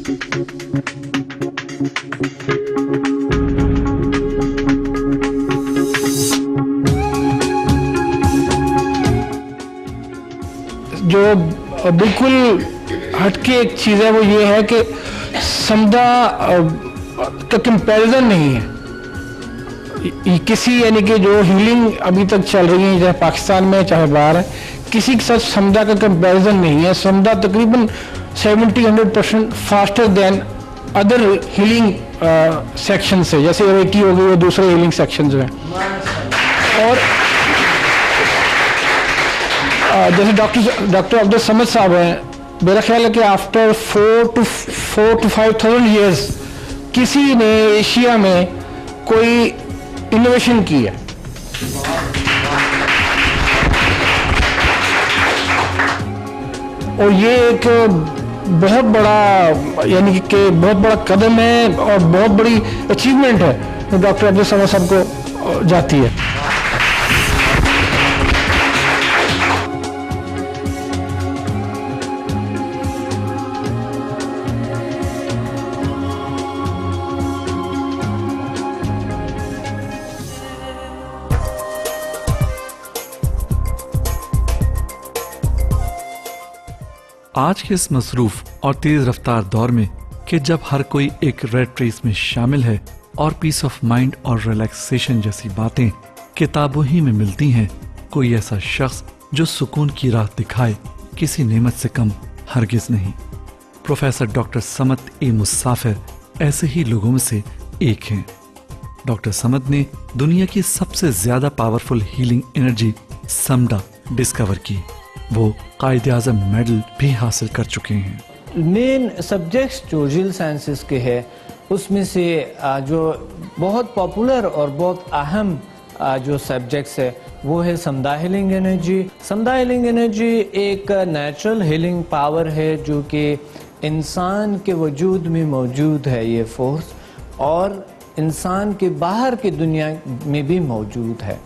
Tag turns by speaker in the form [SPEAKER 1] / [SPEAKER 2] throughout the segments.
[SPEAKER 1] जो बिल्कुल हटके एक चीज़ है वो ये है कि समदा का कंपैरिजन नहीं है किसी, यानी कि जो हीलिंग अभी तक चल रही है चाहे पाकिस्तान में चाहे बाहर है, किसी के साथ समदा का कंपैरिजन नहीं है। समदा तकरीबन 70-100% faster than other healing section से, जैसे रेकी हो गई वो दूसरे हीलिंग सेक्शन जो है। और जैसे डॉक्टर अब्दुल समद साहब हैं, मेरा ख्याल है कि आफ्टर 4 to 5,000 ईयर्स किसी ने एशिया में कोई इनोवेशन की है। और ये एक बहुत बड़ा, यानी कि बहुत बड़ा कदम है और बहुत बड़ी अचीवमेंट है जो डॉक्टर अब्दुल समद साहब को जाती है।
[SPEAKER 2] आज के इस मसरूफ और तेज रफ्तार दौर में कि जब हर कोई एक रेड रेस में शामिल है और पीस ऑफ माइंड और रिलैक्सेशन जैसी बातें किताबों ही में मिलती हैं, कोई ऐसा शख्स जो सुकून की राह दिखाए किसी नेमत से कम हरगिज नहीं। प्रोफेसर डॉक्टर समद ए मुसाफिर ऐसे ही लोगों में से एक हैं। डॉक्टर समद ने दुनिया की सबसे ज्यादा पावरफुल हीलिंग एनर्जी समडा डिस्कवर की। वो कायदे-आज़म मेडल भी हासिल कर चुके हैं।
[SPEAKER 3] मेन सब्जेक्ट्स जो जील साइंसेस के हैं उसमें से जो बहुत पॉपुलर और बहुत अहम जो सब्जेक्ट्स है वो है समदा हीलिंग एनर्जी। समदा हीलिंग एनर्जी एक नेचुरल हीलिंग पावर है जो कि इंसान के वजूद में मौजूद है, ये फोर्स, और इंसान के बाहर की दुनिया में भी मौजूद है।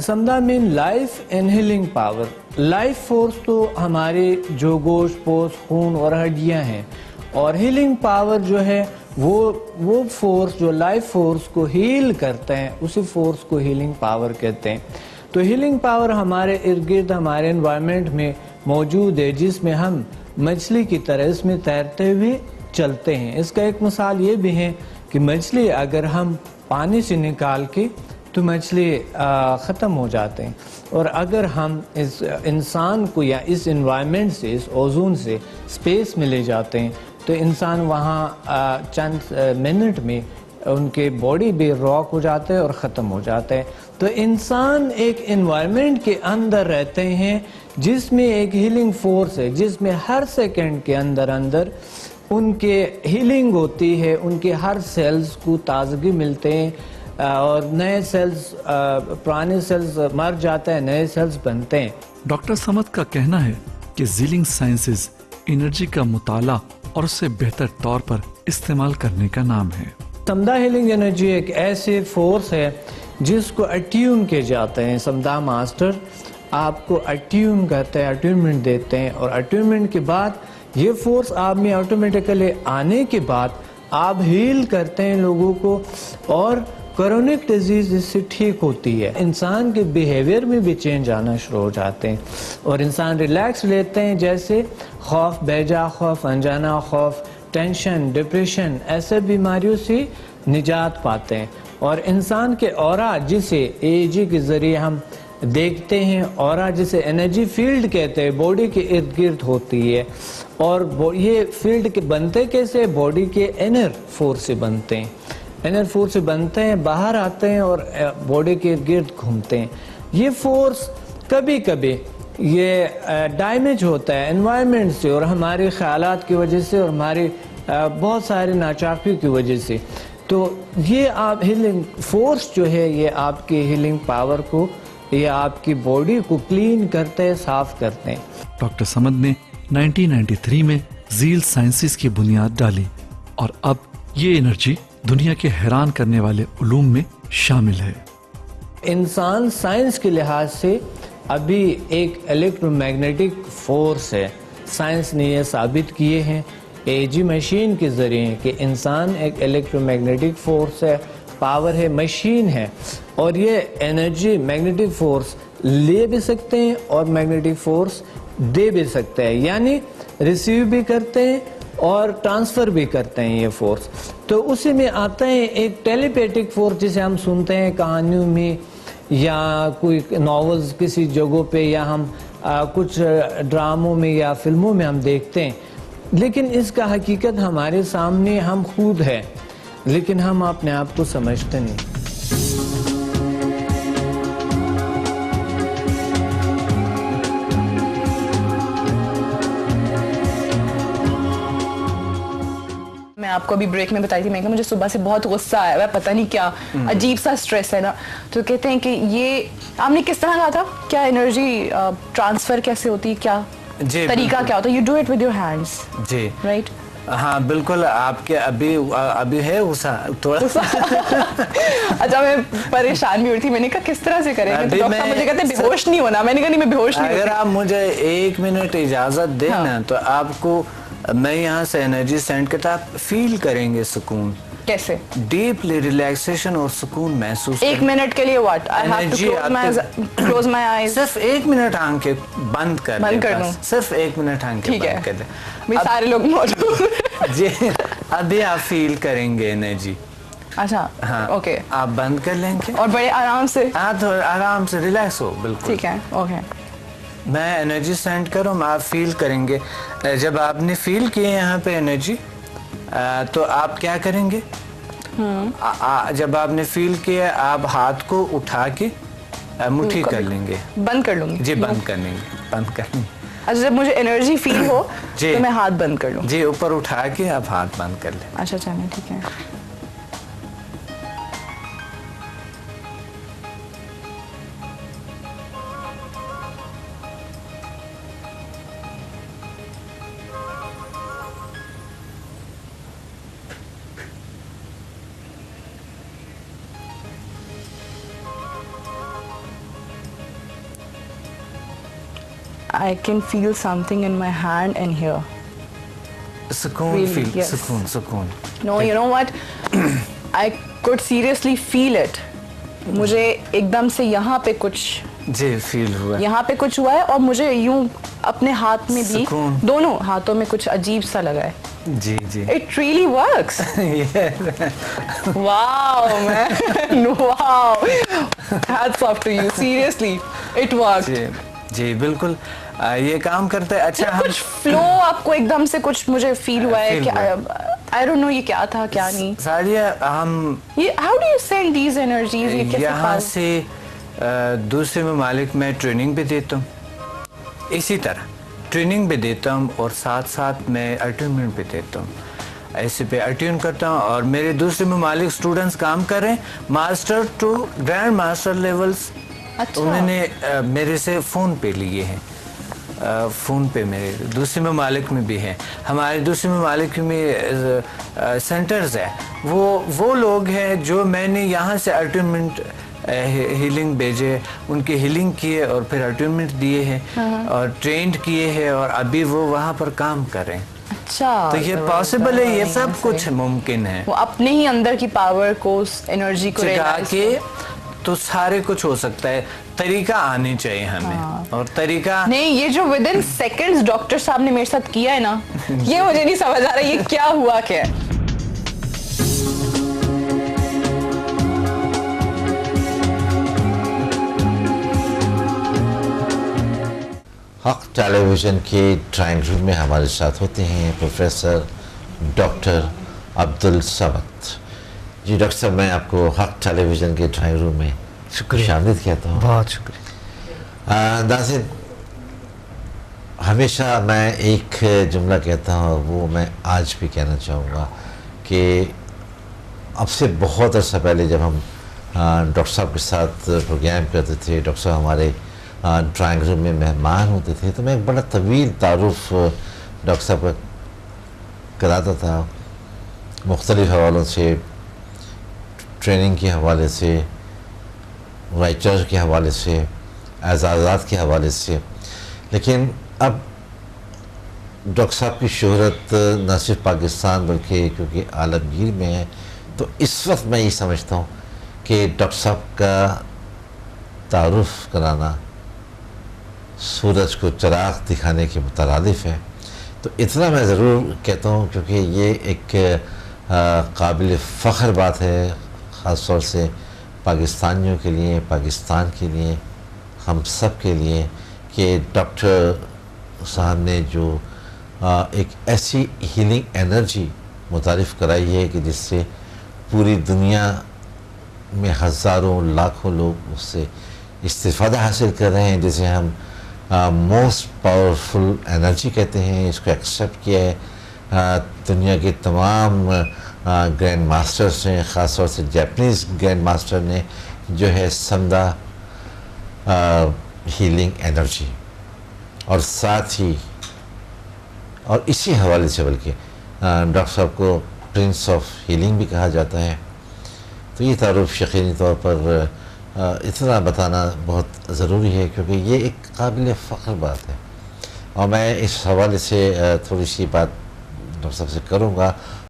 [SPEAKER 3] समदा mean life and healing power. Life force तो हमारे जो गोश्त पोस्ट खून और हड्डियां हैं, और हीलिंग पावर जो है वो फोर्स जो लाइफ फोर्स को हील करते हैं उसी फोर्स को हीलिंग पावर कहते हैं। तो हीलिंग पावर हमारे इर्द गिर्द हमारे एनवायरनमेंट में मौजूद है, जिसमें हम मछली की तरह इसमें तैरते हुए चलते हैं। इसका एक मिसाल ये भी है कि मछली अगर हम पानी से निकाल के तो मछली ख़त्म हो जाते हैं, और अगर हम इस इंसान को या इस एनवायरनमेंट से, इस ओजोन से स्पेस में ले जाते हैं तो इंसान वहाँ चंद मिनट में उनके बॉडी भी रॉक हो जाते हैं और ख़त्म हो जाते हैं। तो इंसान एक एनवायरनमेंट के अंदर रहते हैं जिसमें एक हीलिंग फोर्स है, जिसमें हर सेकंड के अंदर अंदर उनके हीलिंग होती है, उनके हर सेल्स को ताजगी मिलते हैं और नए सेल्स, पुराने सेल्स मर जाते हैं, नए सेल्स बनते हैं।
[SPEAKER 2] डॉक्टर समद का कहना है कि हीलिंग साइंसेज एनर्जी का मुताला और उसे बेहतर तौर पर इस्तेमाल करने का नाम है।
[SPEAKER 3] समदा हीलिंग एनर्जी एक ऐसे फोर्स है जिसको अट्यून किए जाते हैं। समदा मास्टर आपको अट्यून करते हैं, अट्यूनमेंट देते हैं, और अट्यूनमेंट के बाद ये फोर्स आप में ऑटोमेटिकली आने के बाद आप हील करते हैं लोगों को, और क्रोनिक डिजीज इससे ठीक होती है। इंसान के बिहेवियर में भी चेंज आना शुरू हो जाते हैं और इंसान रिलैक्स लेते हैं, जैसे खौफ, बेजा खौफ, अनजाना खौफ, टेंशन, डिप्रेशन, ऐसे बीमारियों से निजात पाते हैं। और इंसान के ऑरा, जिसे एजी के ज़रिए हम देखते हैं, ऑरा जिसे एनर्जी फील्ड कहते हैं, बॉडी के इर्द गिर्द होती है, और ये फील्ड के बनते कैसे, बॉडी के इनर फोर्स से बनते हैं। इनर फोर्स से बनते हैं, बाहर आते हैं और बॉडी के इर्द गिर्द घूमते हैं। ये फोर्स कभी कभी ये डैमेज होता है एनवायरनमेंट से और हमारे ख्यालात की वजह से और हमारी बहुत सारे नाचाकियों की वजह से। तो ये आप हीलिंग फोर्स जो है ये आपकी हीलिंग पावर को, ये आपकी बॉडी को क्लीन करते हैं, साफ करते हैं।
[SPEAKER 2] डॉक्टर समद ने 1993 में जील साइंसेस की बुनियाद डाली और अब ये एनर्जी दुनिया के हैरान करने वाले उलूम में शामिल है।
[SPEAKER 3] इंसान साइंस के लिहाज से अभी एक इलेक्ट्रोमैग्नेटिक फोर्स है। साइंस ने यह साबित किए हैं एजी मशीन के ज़रिए कि इंसान एक इलेक्ट्रोमैग्नेटिक फोर्स है, पावर है, मशीन है, और ये एनर्जी मैग्नेटिक फोर्स ले भी सकते हैं और मैग्नेटिक फोर्स दे भी सकते हैं, यानी रिसीव भी करते हैं और ट्रांसफ़र भी करते हैं ये फोर्स। तो उसी में आता है एक टेलीपैथिक फोर्स जिसे हम सुनते हैं कहानियों में या कोई नॉवेल्स किसी जगहों पे, या हम कुछ ड्रामों में या फिल्मों में हम देखते हैं, लेकिन इसका हकीकत हमारे सामने हम खुद है, लेकिन हम अपने आप को समझते नहीं।
[SPEAKER 4] मैं आपको अभी ब्रेक में बताई थी, मैं कहा मुझे सुबह से बहुत गुस्सा आया हुआ है, पता नहीं क्या अजीब सा स्ट्रेस है ना। तो कहते हैं कि ये आपने किस तरह कहा था, क्या एनर्जी ट्रांसफर कैसे होती है, क्या तरीका क्या होता है? You do it with your hands
[SPEAKER 5] जी,
[SPEAKER 4] राइट?
[SPEAKER 5] हाँ बिल्कुल। आपके अभी है गुस्सा थोड़ा
[SPEAKER 4] अच्छा, मैं परेशान भी हुई थी, मैंने कहा किस तरह से करेंगे, तो डॉक्टर मुझे कहते हैं बेहोश नहीं होना। मैंने कहा नहीं, मैं बेहोश नहीं
[SPEAKER 5] अगर
[SPEAKER 4] होती।
[SPEAKER 5] आप मुझे 1 मिनट इजाजत देना,
[SPEAKER 4] हाँ।
[SPEAKER 5] तो आपको मैं यहाँ से एनर्जी सेंड करता, आप फील करेंगे सुकून,
[SPEAKER 4] कैसे?
[SPEAKER 5] डीपली रिलैक्सेशन और सुकून महसूस।
[SPEAKER 4] 1 मिनट के लिए what? I have to close my eyes.
[SPEAKER 5] सिर्फ 1 मिनट आंखें बंद कर
[SPEAKER 4] बंद
[SPEAKER 5] लें,
[SPEAKER 4] कर
[SPEAKER 5] बस।
[SPEAKER 4] दूं?
[SPEAKER 5] सिर्फ 1 मिनट आंखें
[SPEAKER 4] ठीक है,
[SPEAKER 5] बंद कर लें।
[SPEAKER 4] मैं सारे लोग मौजूद।
[SPEAKER 5] जी, अभी आप फील करेंगे एनर्जी।
[SPEAKER 4] अच्छा,
[SPEAKER 5] हाँ,
[SPEAKER 4] ओके,
[SPEAKER 5] आप बंद कर लेंगे
[SPEAKER 4] और बड़े आराम से।
[SPEAKER 5] आप थोड़ा आराम से रिलैक्स हो, बिल्कुल।
[SPEAKER 4] ठीक है, ओके।
[SPEAKER 5] मैं एनर्जी सेंड करूँ, आप फील करेंगे। जब आपने फील किए यहाँ पे एनर्जी, तो आप क्या करेंगे? जब आपने फील किया, आप हाथ को उठा के मुट्ठी कर लेंगे।
[SPEAKER 4] बंद कर लूंगी
[SPEAKER 5] जी, बंद कर लेंगे, बंद कर लेंगे।
[SPEAKER 4] अच्छा, जब मुझे एनर्जी फील हो
[SPEAKER 5] जी,
[SPEAKER 4] तो मैं हाथ बंद कर लूँ?
[SPEAKER 5] जी, ऊपर उठा के आप हाथ बंद कर लें।
[SPEAKER 4] अच्छा, चलिए ठीक है। I can feel something in my hand and here.
[SPEAKER 5] सुकून
[SPEAKER 4] Really,
[SPEAKER 5] फील,
[SPEAKER 4] yes.
[SPEAKER 5] सुकून, सुकून।
[SPEAKER 4] No, you know what? I could seriously feel it. मुझे एकदम से यहाँ पे कुछ,
[SPEAKER 5] जी, फील हुआ।
[SPEAKER 4] यहाँ पे कुछ हुआ है, और मुझे यूं अपने हाथ में भी,
[SPEAKER 5] सुकून।
[SPEAKER 4] दोनों हाथों में कुछ अजीब सा लगा है।
[SPEAKER 5] जी, जी।
[SPEAKER 4] It really works. Wow, man. Wow. Hats off to you. Seriously, it worked.
[SPEAKER 5] जी, जी, बिल्कुल ये काम करता है। अच्छा,
[SPEAKER 4] कुछ फ्लो आपको एकदम से कुछ मुझे फील हुआ है कि आई डोंट नो ये क्या था क्या नहीं।
[SPEAKER 5] सारिया, हम
[SPEAKER 4] ये how do you send these energies? ये कैसे?
[SPEAKER 5] यहाँ से दूसरे ममालिक में ट्रेनिंग भी देता हूँ, इसी तरह ट्रेनिंग भी देता हूँ, और साथ साथ मैं अट्यूनमेंट भी देता हूँ। ऐसे पे अट्यून करता हूँ, और मेरे दूसरे ममालिक स्टूडेंट्स काम कर रहे हैं, master to grand master levels.
[SPEAKER 4] अच्छा।
[SPEAKER 5] उन्होंने मेरे से फ़ोन पे लिए हैं। फ़ोन पे मेरे दूसरे ममालिक में भी हैं, हमारे दूसरे ममालिक में सेंटर्स है। वो लोग हैं जो मैंने यहाँ से अट्यूनमेंट हीलिंग भेजे, उनकी हीलिंग किए और फिर अट्यूनमेंट दिए हैं और ट्रेंड किए हैं, और अभी वो वहाँ पर काम कर रहे हैं।
[SPEAKER 4] अच्छा,
[SPEAKER 5] तो ये पॉसिबल है, ये सब कुछ मुमकिन है।
[SPEAKER 4] वो अपने ही अंदर की पावर को, उस एनर्जी को
[SPEAKER 5] जगा
[SPEAKER 4] realize
[SPEAKER 5] के तो सारे कुछ हो सकता है। तरीका आनी चाहिए हमें, और तरीका
[SPEAKER 4] नहीं, ये जो विद इन सेकेंड्स डॉक्टर साहब ने मेरे साथ किया है ना, ये मुझे नहीं समझ आ रहा ये क्या हुआ क्या है।
[SPEAKER 6] हक टेलीविज़न के ड्राइंग रूम में हमारे साथ होते हैं प्रोफेसर डॉक्टर अब्दुल समद जी। डॉक्टर साहब, मैं आपको हक टेलीविज़न के ड्राइंग रूम में शामिल कहता हूँ।
[SPEAKER 1] बहुत शुक्रिया।
[SPEAKER 6] नाज़रीन, हमेशा मैं एक जुमला कहता हूँ, वो मैं आज भी कहना चाहूँगा कि अब से बहुत अर्सा पहले जब हम डॉक्टर साहब के साथ प्रोग्राम करते थे, डॉक्टर साहब हमारे ड्राइंग रूम में मेहमान होते थे, तो मैं एक बड़ा तवील तारुफ डॉक्टर साहब का कराता था, मुख्तलिफ हवालों से, ट्रेनिंग के हवाले से, राइटर के हवाले से, एजाज़ात के हवाले से। लेकिन अब डॉक्टर साहब की शोहरत न सिर्फ पाकिस्तान बल्कि क्योंकि आलमगीर में है, तो इस वक्त मैं ये समझता हूँ कि डॉक्टर साहब का तारुफ कराना सूरज को चराग दिखाने के मुतरादिफ है। तो इतना मैं ज़रूर कहता हूँ क्योंकि ये एक काबिल फ़ख्र बात है, ख़ास तौर से पाकिस्तानियों के लिए, पाकिस्तान के लिए, हम सब के लिए, कि डॉक्टर साहब ने जो एक ऐसी हीलिंग एनर्जी मुतारिफ़ कराई है कि जिससे पूरी दुनिया में हज़ारों लाखों लोग उससे इस्तिफ़ादा हासिल कर रहे हैं, जिसे हम मोस्ट पावरफुल एनर्जी कहते हैं। इसको एक्सेप्ट किया है दुनिया के तमाम ग्रैंड मास्टर्स ने, ख़ास तौर से जापानीज़ ग्रैंड मास्टर ने, जो है समदा हीलिंग एनर्जी, और साथ ही और इसी हवाले से बल्कि डॉक्टर साहब को प्रिंस ऑफ हीलिंग भी कहा जाता है। तो ये तारुफ यकीनी तौर पर इतना बताना बहुत ज़रूरी है क्योंकि ये एक काबिल फ़ख्र बात है। और मैं इस हवाले से थोड़ी सी बात डॉक्टर साहब से करूँगा।